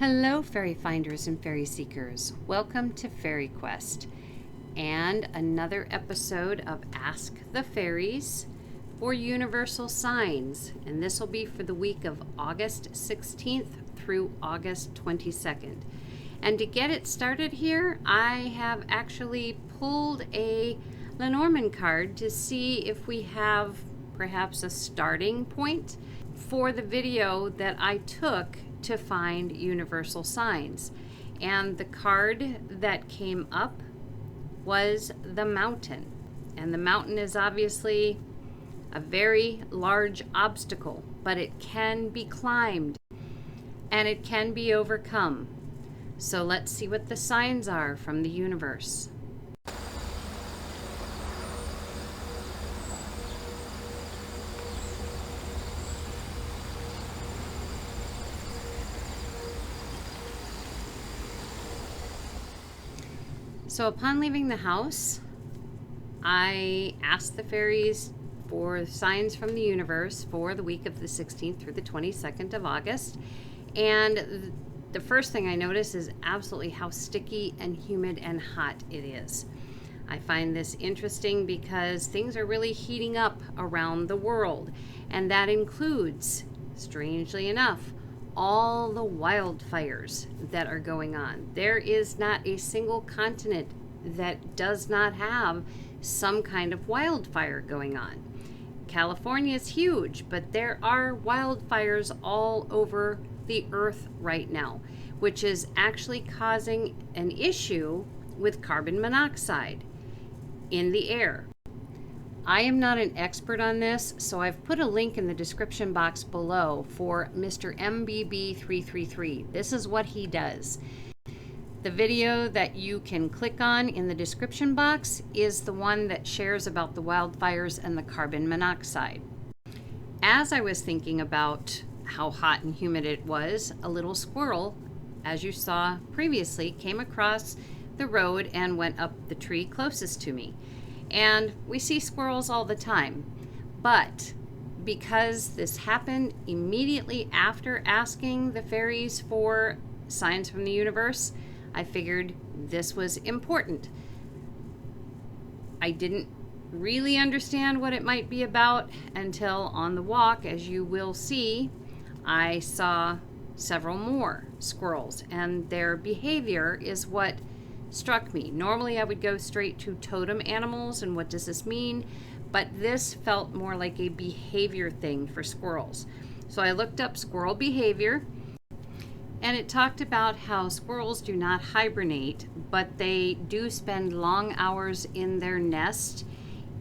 Hello, fairy finders and fairy seekers. Welcome to FaerieQuest and another episode of Ask the Faeries for universal signs. And this will be for the week of August 16th through August 22nd. And to get it started here, I have actually pulled a Lenormand card to see if we have perhaps a starting point for the video that I took to find universal signs. And the card that came up was the mountain. And the mountain is obviously a very large obstacle, but it can be climbed and it can be overcome. So let's see what the signs are from the universe. So upon leaving the house, I asked the fairies for signs from the universe for the week of the 16th through the 22nd of August. And the first thing I notice is absolutely how sticky and humid and hot it is. I find this interesting because things are really heating up around the world. And that includes, strangely enough, all the wildfires that are going on. There is not a single continent that does not have some kind of wildfire going on. California is huge, but there are wildfires all over the earth right now, which is actually causing an issue with carbon monoxide in the air. I am not an expert on this, so I've put a link in the description box below for Mr. MBB333. This is what he does. The video that you can click on in the description box is the one that shares about the wildfires and the carbon monoxide. As I was thinking about how hot and humid it was, a little squirrel, as you saw previously, came across the road and went up the tree closest to me. And we see squirrels all the time, but because this happened immediately after asking the fairies for signs from the universe, I figured this was important. I didn't really understand what it might be about until on the walk, as you will see, I saw several more squirrels, and their behavior is what struck me. Normally I would go straight to totem animals and what does this mean, but this felt more like a behavior thing for squirrels. So I looked up squirrel behavior, and it talked about how squirrels do not hibernate, but they do spend long hours in their nest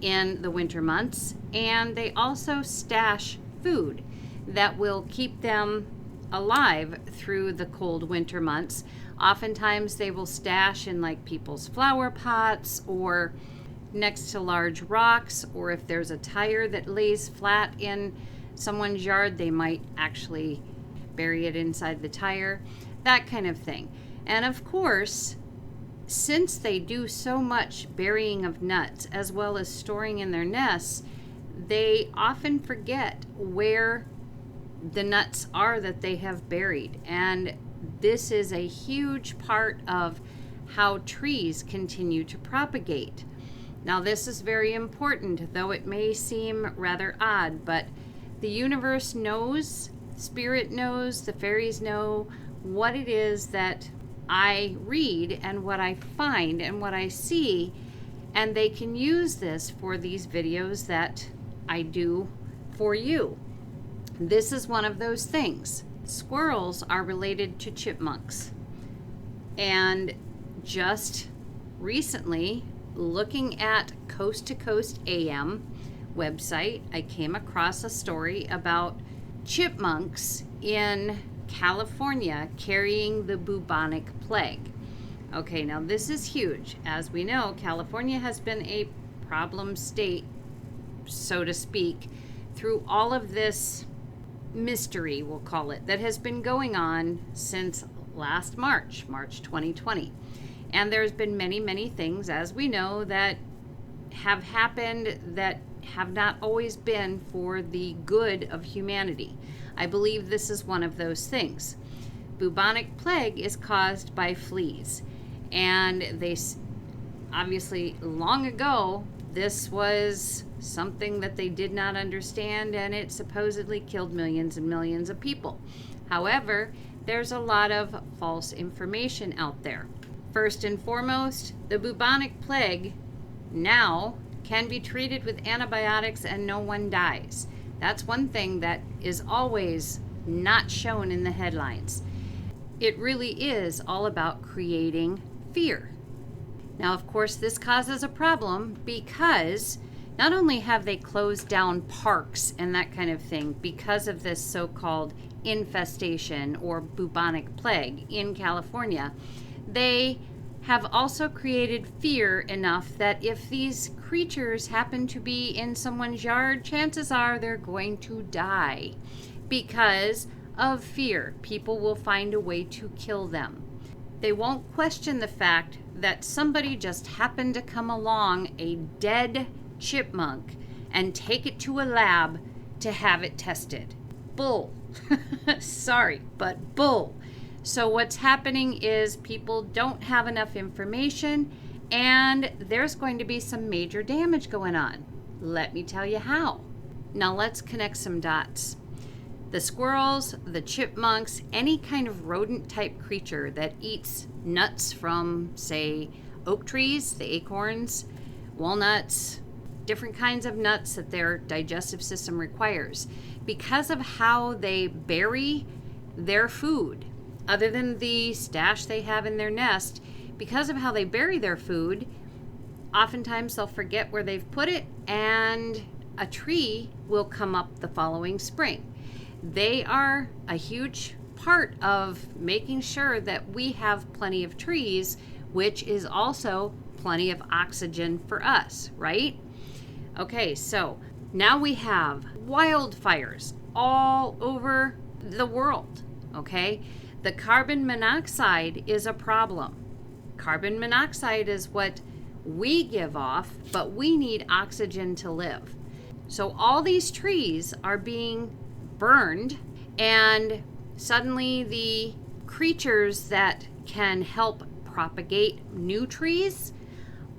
in the winter months, and they also stash food that will keep them alive through the cold winter months. Oftentimes they will stash in like people's flower pots or next to large rocks, or if there's a tire that lays flat in someone's yard, they might actually bury it inside the tire, that kind of thing. And of course, since they do so much burying of nuts as well as storing in their nests, they often forget where the nuts are that they have buried. And this is a huge part of how trees continue to propagate. Now, this is very important, though it may seem rather odd, but the universe knows, spirit knows, the fairies know what it is that I read and what I find and what I see, and they can use this for these videos that I do for you. This is one of those things. Squirrels are related to chipmunks. And just recently, looking at Coast to Coast AM website, I came across a story about chipmunks in California carrying the bubonic plague. Okay, now this is huge. As we know, California has been a problem state, so to speak, through all of this mystery, we'll call it, that has been going on since last March 2020. And there's been many things, as we know, that have happened that have not always been for the good of humanity. I believe this is one of those things. bubonic plague is caused by fleas. And obviously, long ago, this was something that they did not understand, and it supposedly killed millions and millions of people. However, there's a lot of false information out there. First and foremost, the bubonic plague now can be treated with antibiotics and no one dies. That's one thing that is always not shown in the headlines. It really is all about creating fear. Now, of course, this causes a problem because not only have they closed down parks and that kind of thing because of this so-called infestation or bubonic plague in California, they have also created fear enough that if these creatures happen to be in someone's yard, chances are they're going to die because of fear. People will find a way to kill them. They won't question the fact that somebody just happened to come along a dead chipmunk and take it to a lab to have it tested. Bull. Sorry, but bull. So what's happening is people don't have enough information and there's going to be some major damage going on. Let me tell you how. Now let's connect some dots. The squirrels, the chipmunks, any kind of rodent type creature that eats nuts from, say, oak trees, the acorns, walnuts, different kinds of nuts that their digestive system requires. Because of how they bury their food, other than the stash they have in their nest, because of how they bury their food, oftentimes they'll forget where they've put it and a tree will come up the following spring. They are a huge part of making sure that we have plenty of trees, which is also plenty of oxygen for us, right? Okay, so now we have wildfires all over the world, okay? The carbon monoxide is a problem. Carbon monoxide is what we give off, but we need oxygen to live. So all these trees are being burned, and suddenly the creatures that can help propagate new trees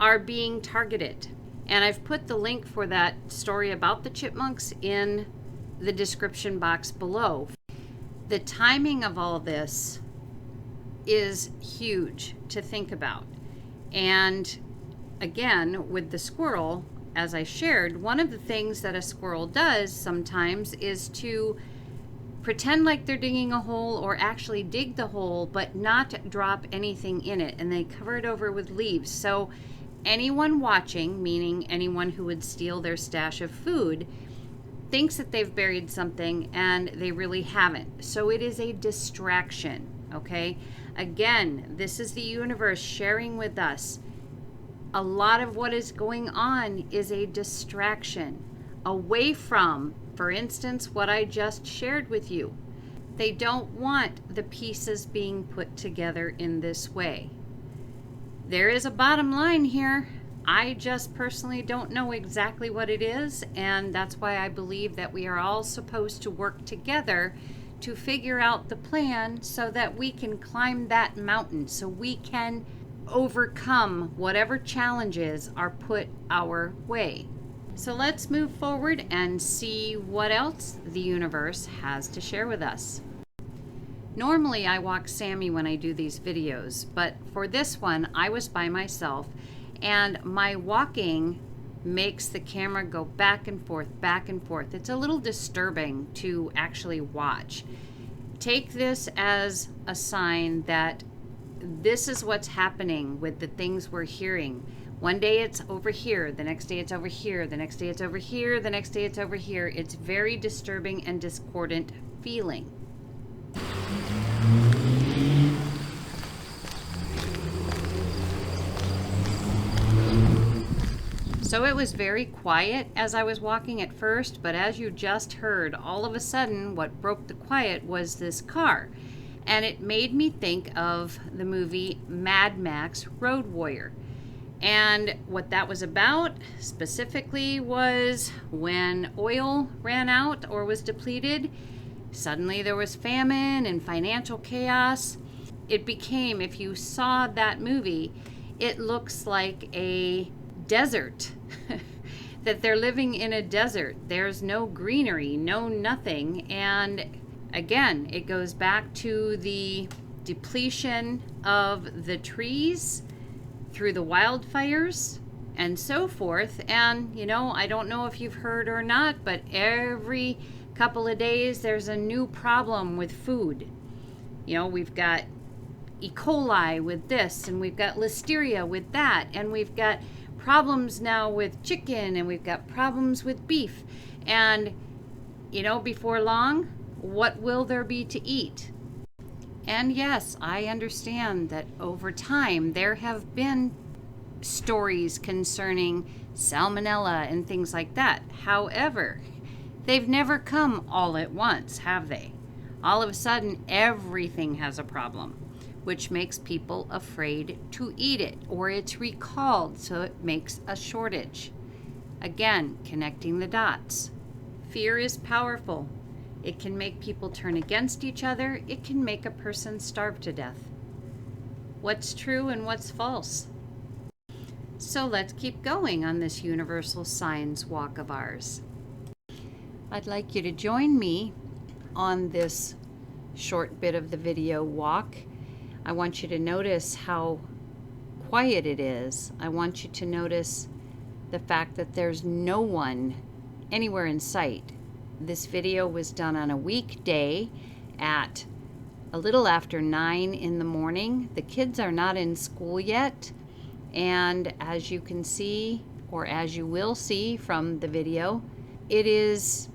are being targeted. And I've put the link for that story about the chipmunks in the description box below. The timing of all this is huge to think about. And again, with the squirrel, as I shared, one of the things that a squirrel does sometimes is to pretend like they're digging a hole or actually dig the hole, but not drop anything in it. And they cover it over with leaves. So anyone watching, meaning anyone who would steal their stash of food, thinks that they've buried something and they really haven't. So it is a distraction, okay? Again, this is the universe sharing with us. A lot of what is going on is a distraction away from, for instance, what I just shared with you. They don't want the pieces being put together in this way. There is a bottom line here. I just personally don't know exactly what it is, and that's why I believe that we are all supposed to work together to figure out the plan so that we can climb that mountain, so we can overcome whatever challenges are put our way. So let's move forward and see what else the universe has to share with us. Normally I walk Sammy when I do these videos, but for this one I was by myself, and my walking makes the camera go back and forth, back and forth. It's a little disturbing to actually watch. Take this as a sign that this is what's happening with the things we're hearing. One day it's over here, the next day it's over here, the next day it's over here, the next day it's over here. It's very disturbing and discordant feeling. So it was very quiet as I was walking at first, but as you just heard, all of a sudden what broke the quiet was this car. And it made me think of the movie Mad Max Road Warrior. And what that was about specifically was when oil ran out or was depleted, Suddenly there was famine and financial chaos. It became, if you saw that movie, it looks like a desert. That they're living in a desert. There's no greenery, no nothing. And again, it goes back to the depletion of the trees through the wildfires and so forth. And, you know, I don't know if you've heard or not, but every couple of days there's a new problem with food. You know, we've got E. coli with this, and we've got listeria with that, and we've got problems now with chicken, and we've got problems with beef. And, you know, before long, what will there be to eat? And yes, I understand that over time there have been stories concerning salmonella and things like that. However, they've never come all at once, have they? All of a sudden, everything has a problem, which makes people afraid to eat it, or it's recalled, so it makes a shortage. Again, connecting the dots. Fear is powerful. It can make people turn against each other. It can make a person starve to death. What's true and what's false? So let's keep going on this universal signs walk of ours. I'd like you to join me on this short bit of the video walk. I want you to notice how quiet it is. I want you to notice the fact that there's no one anywhere in sight. This video was done on a weekday at a little after 9 in the morning. The kids are not in school yet, and as you can see, or as you will see from the video, it is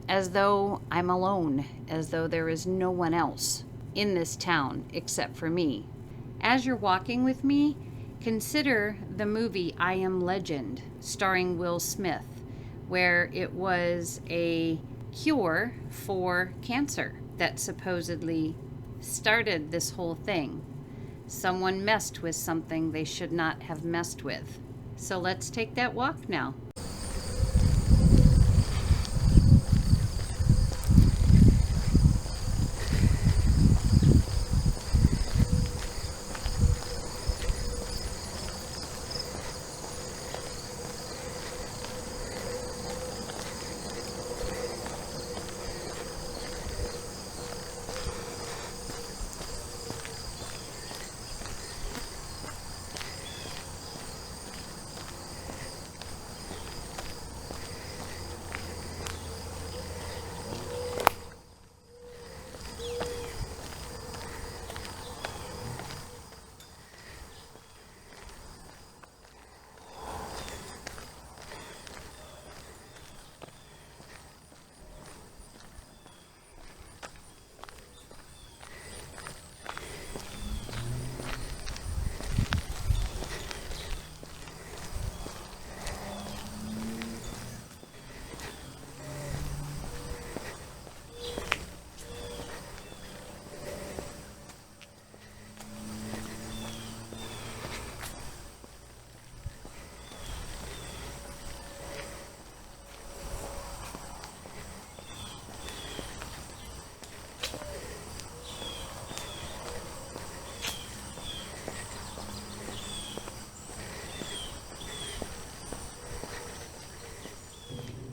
as though I'm alone, as though there is no one else in this town except for me. As you're walking with me, consider the movie I Am Legend, starring Will Smith, where it was a cure for cancer that supposedly started this whole thing. Someone messed with something they should not have messed with. So let's take that walk now.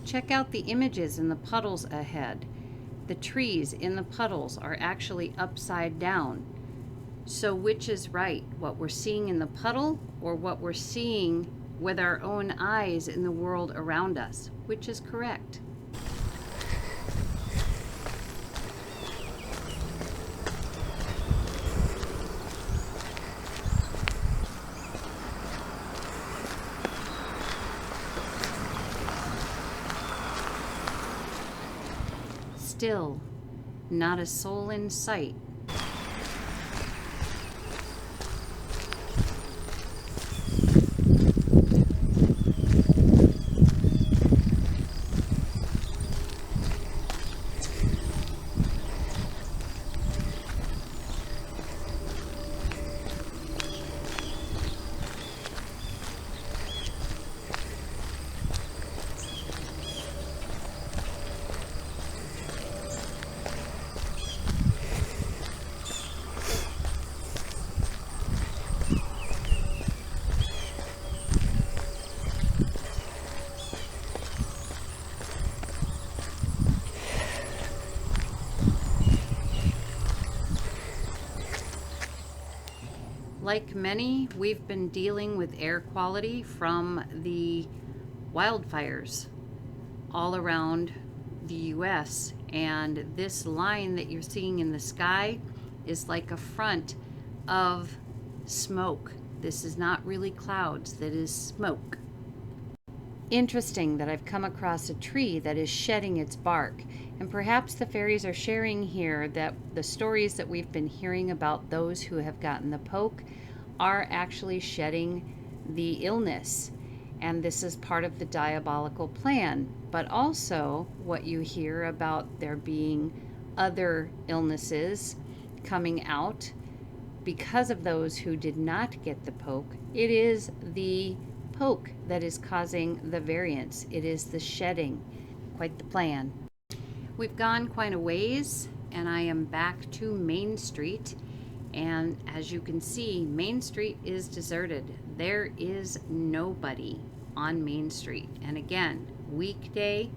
Check out the images in the puddles ahead. The trees in the puddles are actually upside down. So which is right? What we're seeing in the puddle, or what we're seeing with our own eyes in the world around us? Which is correct? Still, not a soul in sight. like many, we've been dealing with air quality from the wildfires all around the US, and this line that you're seeing in the sky is like a front of smoke. This is not really clouds, that is smoke. Interesting that I've come across a tree that is shedding its bark, and perhaps the fairies are sharing here that the stories that we've been hearing about those who have gotten the poke are actually shedding the illness, and this is part of the diabolical plan. But also what you hear about there being other illnesses coming out because of those who did not get the poke. It is the poke that is causing the variants. It is the shedding. Quite the plan. We've gone quite a ways, and I am back to Main Street, and as you can see, Main Street is deserted. There is nobody on Main Street. And again, weekday,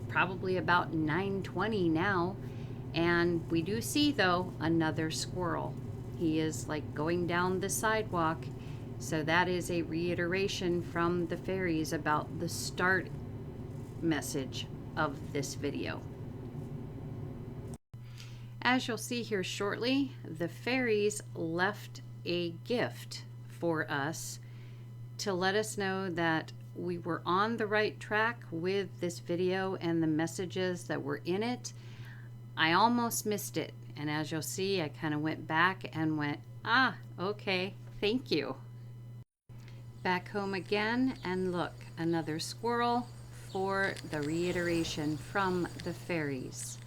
probably about 9:20 now, and we do see though another squirrel. He is like going down the sidewalk. So that is a reiteration from the fairies about the start message of this video. As you'll see here shortly, the fairies left a gift for us to let us know that we were on the right track with this video and the messages that were in it. I almost missed it, and as you'll see, I kind of went back and went, okay, thank you. Back home again, and look, another squirrel for the reiteration from the fairies.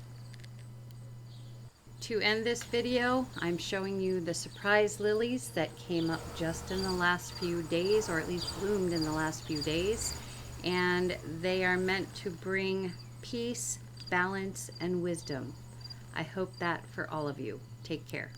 To end this video, I'm showing you the surprise lilies that came up just in the last few days, or at least bloomed in the last few days, and they are meant to bring peace, balance, and wisdom. I hope that for all of you. Take care.